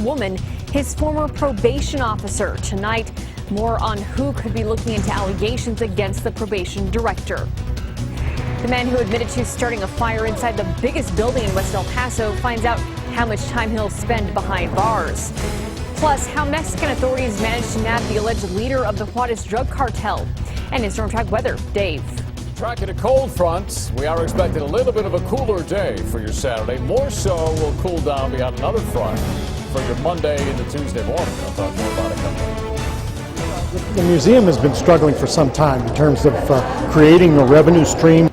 woman, his former probation officer. Tonight, more on who could be looking into allegations against the probation director. The man who admitted to starting a fire inside the biggest building in West El Paso finds out how much time he'll spend behind bars. Plus, how Mexican authorities managed to nab the alleged leader of the Juarez drug cartel. And in Stormtrack Weather, Dave. Tracking a cold front, we are expecting a little bit of a cooler day for your Saturday. More so will cool down beyond another front for your Monday into Tuesday morning. I'll talk more about it coming up. The museum has been struggling for some time in terms of creating a revenue stream.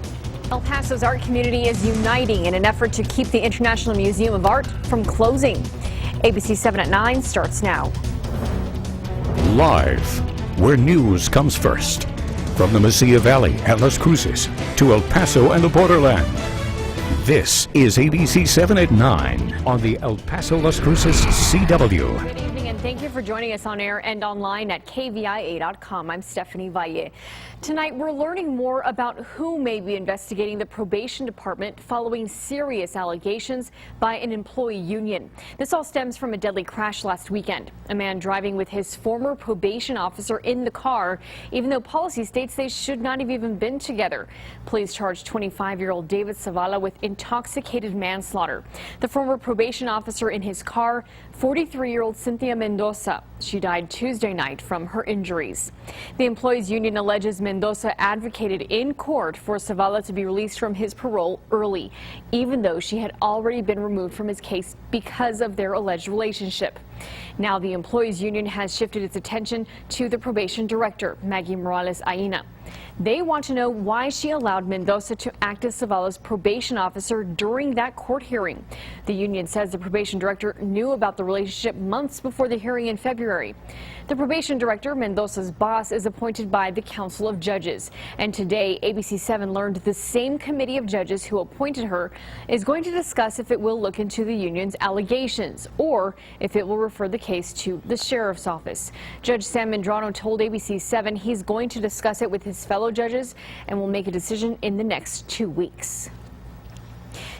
El Paso's art community is uniting in an effort to keep the International Museum of Art from closing. ABC-7 at 9 starts now. Live, where news comes first. From the Mesilla Valley at Las Cruces to El Paso and the borderland. This is ABC-7 at 9 on the El Paso Las Cruces CW. Good evening and thank you for joining us on air and online at KVIA.com. I'm Stephanie Valle. Tonight we're learning more about who may be investigating the probation department following serious allegations by an employee union. This all stems from a deadly crash last weekend. A man driving with his former probation officer in the car, even though policy states they should not have even been together. Police charged 25-year-old David Zavala with intoxicated manslaughter. The former probation officer in his car, 43-year-old Cynthia Mendoza. She died Tuesday night from her injuries. The employees union alleges Mendoza advocated in court for Zavala to be released from his parole early, even though she had already been removed from his case because of their alleged relationship. Now the employees union has shifted its attention to the probation director, Maggie Morales Aina. They want to know why she allowed Mendoza to act as Zavala's probation officer during that court hearing. The union says the probation director knew about the relationship months before the hearing in February. The probation director, Mendoza's boss, is appointed by the Council of Judges. And today, ABC-7 learned the same committee of judges who appointed her is going to discuss if it will look into the union's allegations or if it will refer the case to the sheriff's office. Judge Sam Medrano told ABC-7 he's going to discuss it with his fellow judges and will make a decision in the next 2 weeks.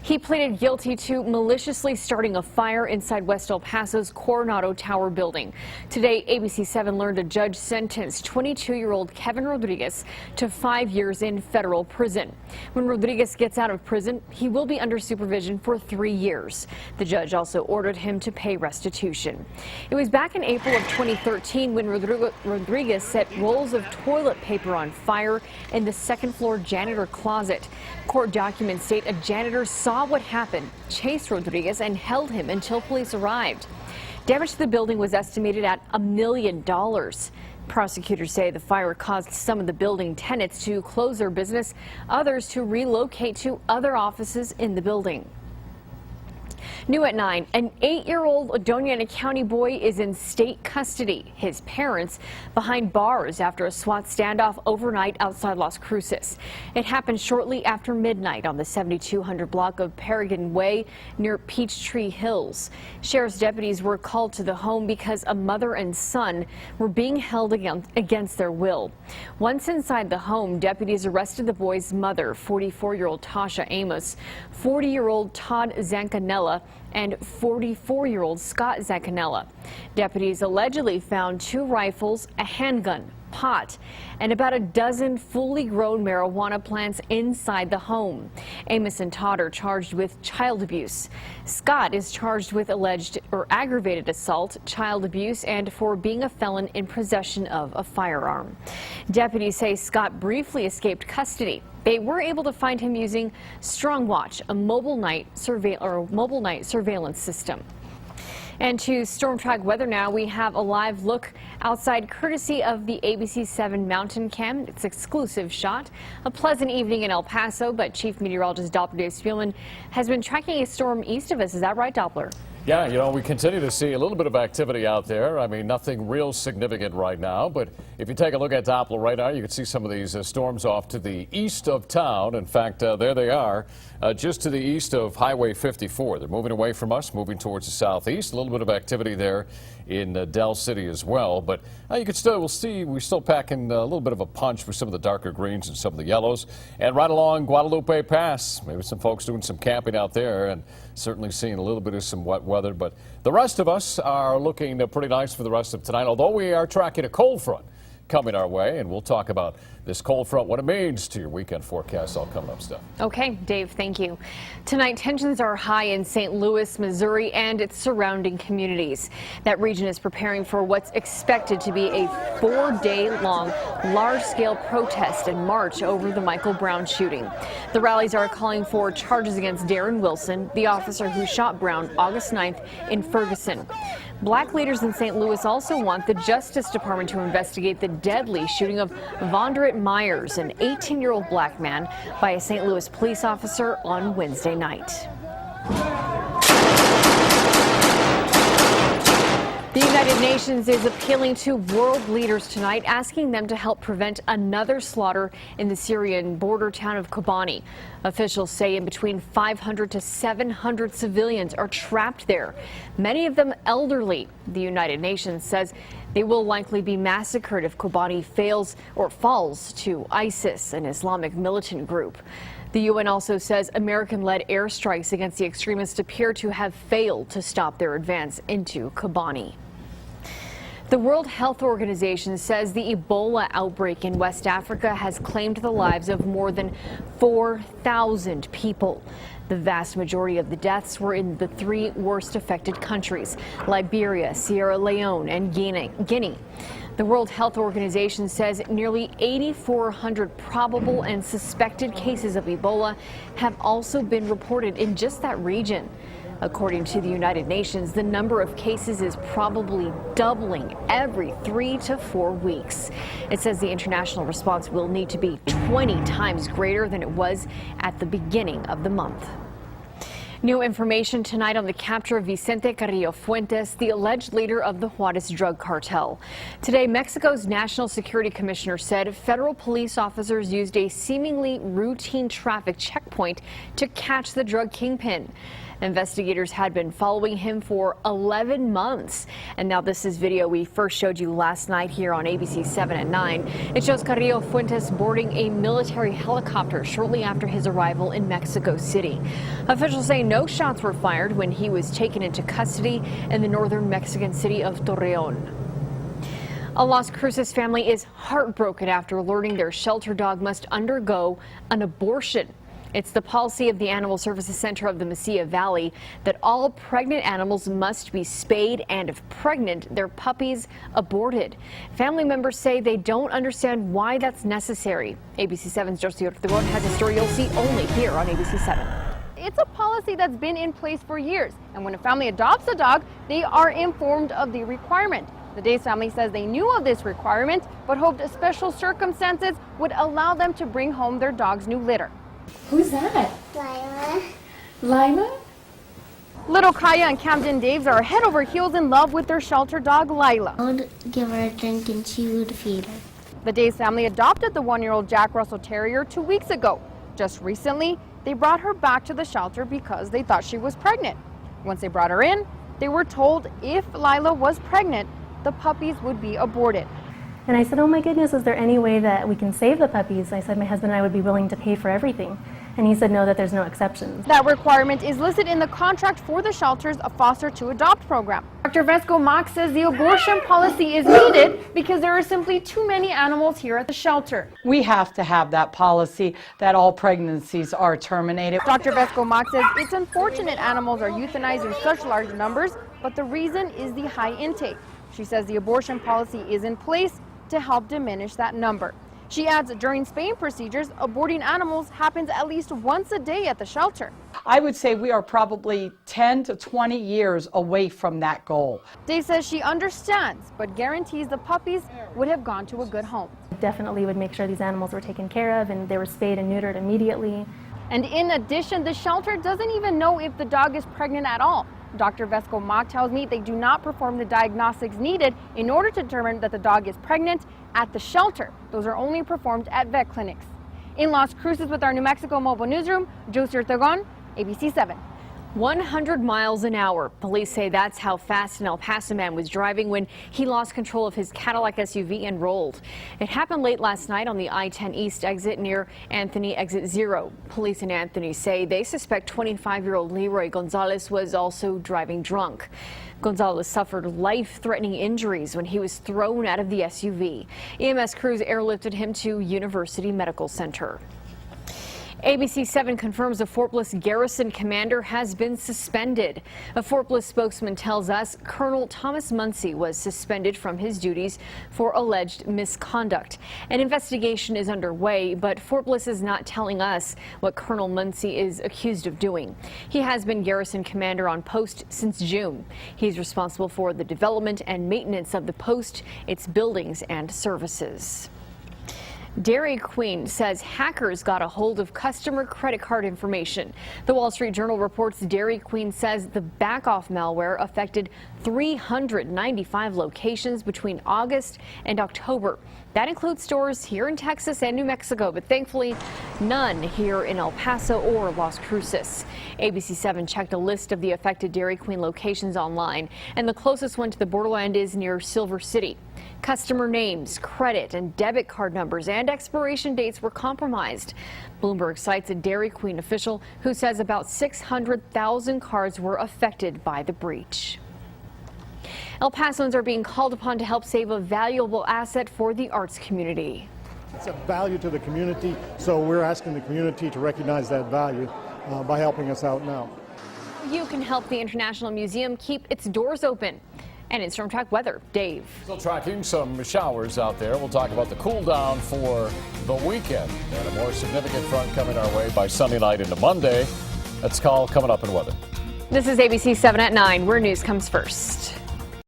He pleaded guilty to maliciously starting a fire inside West El Paso's Coronado Tower building. Today, ABC-7 learned a judge sentenced 22-year-old Kevin Rodriguez to 5 years in federal prison. When Rodriguez gets out of prison, he will be under supervision for 3 years. The judge also ordered him to pay restitution. It was back in April of 2013 when Rodriguez set rolls of toilet paper on fire in the second-floor janitor closet. Court documents state a janitor saw what happened, chased Rodriguez, and held him until police arrived. Damage to the building was estimated at $1 million. Prosecutors say the fire caused some of the building tenants to close their business, others to relocate to other offices in the building. New at 9, an 8-year-old Doña Ana County boy is in state custody. His parents behind bars after a SWAT standoff overnight outside Las Cruces. It happened shortly after midnight on the 7200 block of Paragon Way near Peachtree Hills. Sheriff's deputies were called to the home because a mother and son were being held against their will. Once inside the home, deputies arrested the boy's mother, 44-year-old Tasha Amos, 40-year-old Todd Zancanella, and 44-year-old Scott Zancanella. Deputies allegedly found 2 rifles, a handgun, pot, and about a dozen fully grown marijuana plants inside the home. Amos and Todd are charged with child abuse. Scott is charged with alleged or aggravated assault, child abuse, and for being a felon in possession of a firearm. Deputies say Scott briefly escaped custody. They were able to find him using Strong Watch, a mobile night surveillance system. And to Stormtrack Weather now, we have a live look outside courtesy of the ABC-7 Mountain Cam. It's an exclusive shot. A pleasant evening in El Paso, but Chief Meteorologist Doppler Dave Spielman has been tracking a storm east of us. Is that right, Doppler? Yeah, you know, we continue to see a little bit of activity out there. I mean, nothing real significant right now, but if you take a look at Doppler right now, you can see some of these storms off to the east of town. In fact, there they are, just to the east of Highway 54. They're moving away from us, moving towards the southeast. A little bit of activity there in Del City as well, but you can still, we're still packing a little bit of a punch with some of the darker greens and some of the yellows. And right along Guadalupe Pass, maybe some folks doing some camping out there and certainly seeing a little bit of some wet weather. weather, but the rest of us are looking pretty nice for the rest of tonight, although we are tracking a cold front coming our way, and we'll talk about this cold front, what it means to your weekend forecast, all coming up, Steph. Okay, Dave, thank you. Tonight, tensions are high in St. Louis, Missouri, and its surrounding communities. That region is preparing for what's expected to be a 4-day-long, large-scale protest and march over the Michael Brown shooting. The rallies are calling for charges against Darren Wilson, the officer who shot Brown August 9th in Ferguson. Black leaders in St. Louis also want the Justice Department to investigate the deadly shooting of Vondret Myers, an 18-year-old black man, by a St. Louis police officer on Wednesday night. The United Nations is appealing to world leaders tonight, asking them to help prevent another slaughter in the Syrian border town of Kobani. Officials say in between 500 to 700 civilians are trapped there, many of them elderly. The United Nations says they will likely be massacred if Kobani falls to ISIS, an Islamic militant group. The UN also says American-led airstrikes against the extremists appear to have failed to stop their advance into Kobani. The World Health Organization says the Ebola outbreak in West Africa has claimed the lives of more than 4,000 people. The vast majority of the deaths were in the 3 worst affected countries: Liberia, Sierra Leone, and Guinea. The World Health Organization says nearly 8,400 probable and suspected cases of Ebola have also been reported in just that region. According to the United Nations, the number of cases is probably doubling every 3 to 4 weeks. It says the international response will need to be 20 times greater than it was at the beginning of the month. New information tonight on the capture of Vicente Carrillo Fuentes, the alleged leader of the Juarez drug cartel. Today, Mexico's National Security Commissioner said federal police officers used a seemingly routine traffic checkpoint to catch the drug kingpin. Investigators had been following him for 11 months. And now this is video we first showed you last night here on ABC-7 at 9. It shows Carrillo Fuentes boarding a military helicopter shortly after his arrival in Mexico City. Officials say no shots were fired when he was taken into custody in the northern Mexican city of Torreon. A Las Cruces family is heartbroken after learning their shelter dog must undergo an abortion. It's the policy of the Animal Services Center of the Mesilla Valley that all pregnant animals must be spayed, and if pregnant, their puppies aborted. Family members say they don't understand why that's necessary. ABC-7's Josie Ortegon has a story you'll see only here on ABC-7. It's a policy that's been in place for years, and when a family adopts a dog, they are informed of the requirement. The Days family says they knew of this requirement, but hoped special circumstances would allow them to bring home their dog's new litter. Who's that? Lila. Lila? Little Kaya and Camden Daves are head over heels in love with their shelter dog, Lila. I would give her a drink and she would feed her. The Days family adopted the 1-year-old Jack Russell Terrier 2 weeks ago. Just recently, they brought her back to the shelter because they thought she was pregnant. Once they brought her in, they were told if Lila was pregnant, the puppies would be aborted. And I said, oh my goodness, is there any way that we can save the puppies? I said my husband and I would be willing to pay for everything. And he said no, that there's no exceptions. That requirement is listed in the contract for the shelter's Foster to Adopt program. Dr. Vesco Mock says the abortion policy is needed because there are simply too many animals here at the shelter. We have to have that policy that all pregnancies are terminated. Dr. Vesco Mock says it's unfortunate animals are euthanized in such large numbers, but the reason is the high intake. She says the abortion policy is in place to help diminish that number. She adds during spaying procedures, aborting animals happens at least once a day at the shelter. I would say we are probably 10 to 20 years away from that goal. Dave says she understands, but guarantees the puppies would have gone to a good home. Definitely would make sure these animals were taken care of and they were spayed and neutered immediately. And in addition, the shelter doesn't even know if the dog is pregnant at all. Dr. Vesco Mock tells me they do not perform the diagnostics needed in order to determine that the dog is pregnant at the shelter. Those are only performed at vet clinics. In Las Cruces with our New Mexico Mobile Newsroom, Josie Ortegon, ABC 7. 100 miles an hour. Police say that's how fast an El Paso man was driving when he lost control of his Cadillac SUV and rolled. It happened late last night on the I-10 East exit near Anthony Exit 0. Police in Anthony say they suspect 25-year-old Leroy Gonzalez was also driving drunk. Gonzalez suffered life-threatening injuries when he was thrown out of the SUV. EMS crews airlifted him to University Medical Center. ABC-7 confirms a Fort Bliss garrison commander has been suspended. A Fort Bliss spokesman tells us Colonel Thomas Muncie was suspended from his duties for alleged misconduct. An investigation is underway, but Fort Bliss is not telling us what Colonel Muncie is accused of doing. He has been garrison commander on post since June. He's responsible for the development and maintenance of the post, its buildings and services. Dairy Queen says hackers got a hold of customer credit card information. The Wall Street Journal reports Dairy Queen says the back-off malware affected 395 locations between August and October. That includes stores here in Texas and New Mexico, but thankfully none here in El Paso or Las Cruces. ABC-7 checked a list of the affected Dairy Queen locations online, and the closest one to the borderland is near Silver City. Customer names, credit and debit card numbers and expiration dates were compromised. Bloomberg cites a Dairy Queen official who says about 600,000 cards were affected by the breach. El Pasoans are being called upon to help save a valuable asset for the arts community. It's a value to the community, so we're asking the community to recognize that value by helping us out now. You can help the International Museum keep its doors open. And in Stormtrack Weather, Dave. Still tracking some showers out there. We'll talk about the cool down for the weekend and a more significant front coming our way by Sunday night into Monday. That's call coming up in weather. This is ABC 7 at 9, where news comes first.